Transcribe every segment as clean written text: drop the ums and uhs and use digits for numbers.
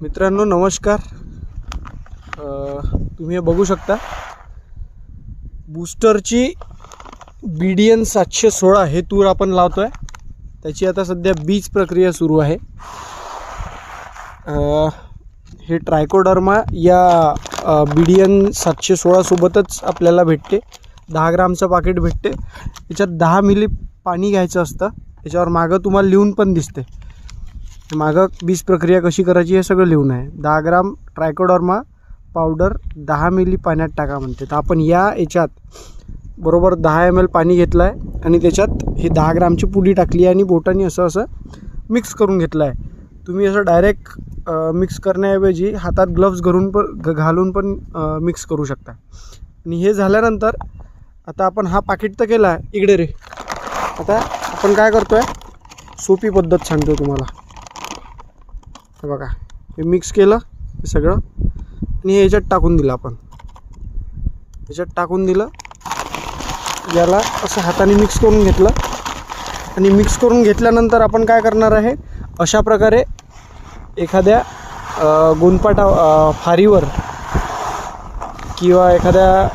मित्रांनो नमस्कार। तुम्ही हे बघू शकता बूस्टरची BDN 716 हे तूर आपण लावतोय। त्याची आता सध्या बीज प्रक्रिया सुरू आहे। हे ट्रायकोडर्मा या BDN 716 सोबतच आपल्याला भेटते। 10 ग्रामचं पाकिट भेटते। याच्यात 10 मिली पाणी घ्यायचं असतं। याच्यावर मागं तुम्हाला लिहून पण दिसते, मागं बीज प्रक्रिया कशी करायची हे सगळं लिहून आहे। 10 ग्राम ट्रायकोडर्मा पावडर 10 मिली पाण्यात टाका म्हणते। तर आपण याच्यात बरोबर 10 ml पाणी घेतलं आहे आणि त्याच्यात ही 10 ग्रामची पुडी टाकली आहे आणि बोटाने असं मिक्स करून घेतलं आहे। तुम्ही असं डायरेक्ट मिक्स करण्याऐवजी हातात ग्लव्स घालून पण मिक्स करू शकता। आणि हे झाल्यानंतर आता आपण हा पाकिट तर केला आहे, इकडे रे। आता आपण काय करतोय, सोपी पद्धत सांगतो तुम्हाला। हे बघा, हे मिक्स केलं हे सगळं आणि हे याच्यात टाकून दिलं। आपण याच्यात टाकून दिलं, याला असं हाताने मिक्स करून घेतलं आणि मिक्स करून घेतल्यानंतर आपण काय करणार आहे, अशा प्रकारे एखाद्या गोंदपाटा फारीवर किंवा एखाद्या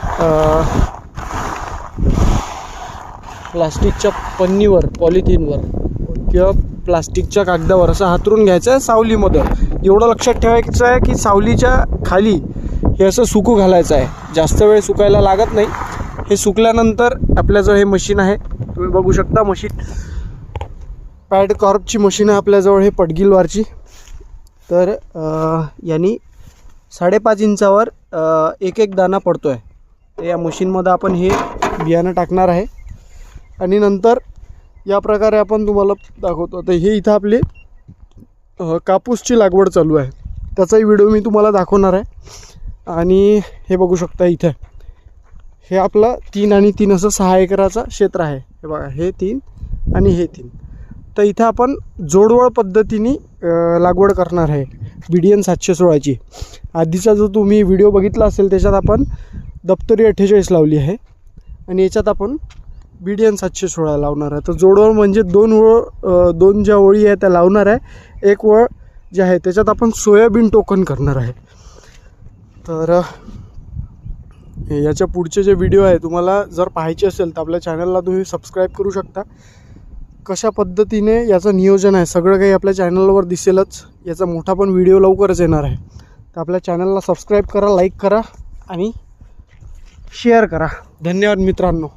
प्लास्टिकच्या पन्नीवर, पॉलिथिनवर किंवा प्लास्टिकच्या कागदावर असं हातरून घ्यायचं आहे सावलीमध्ये। एवढं लक्षात ठेवायचं आहे की सावलीच्या खाली हे असं सुकू घालायचं आहे। जास्त वेळ सुकायला लागत नाही। हे सुकल्यानंतर आपल्याजवळ हे मशीन आहे, तुम्ही बघू शकता। मशीन पॅड कॉर्पची मशीन आहे आपल्याजवळ, हे पडगिलवारची। तर यांनी 5.5 इंचावर एक दाना पडतो आहे। तर या मशीनमध्ये आपण हे बियाणं टाकणार आहे आणि नंतर या प्रकारे आपण तुम्हाला दाखवतो। तर हे इथं आपली कापूसची लागवड चालू आहे, त्याचाही व्हिडिओ मी तुम्हाला दाखवणार आहे। आणि हे बघू शकता, इथं हे आपलं 3 आणि 3 असं 6 एकराचं क्षेत्र आहे। हे बघा, हे 3 आणि हे 3। तर इथं आपण जोडवळ पद्धतीने लागवड करणार आहे BDN 716ची। आधीचा जो तुम्ही व्हिडिओ बघितला असेल त्याच्यात आपण दप्तरी 48 लावली आहे आणि याच्यात आपण BDN 716 लावणार आहे। तर जोडवळ म्हणजे 2 ज्या ओळी आहे त्या लावणार आहे। एक वळ जे आहे त्याच्यात आपण सोयाबीन टोकन करणार आहे। तर याच्या पुढचे जे व्हिडिओ आहे तुम्हाला जर पाहायचे असेल तर आपल्या चॅनलला तुम्ही सबस्क्राईब करू शकता। कशा पद्धतीने याचं नियोजन आहे सगळं काही आपल्या चॅनलवर दिसेलच। याचा मोठा पण व्हिडिओ लवकरच येणार आहे। तर आपल्या चॅनलला सबस्क्राईब करा, लाईक करा आणि शेअर करा। धन्यवाद मित्रांनो।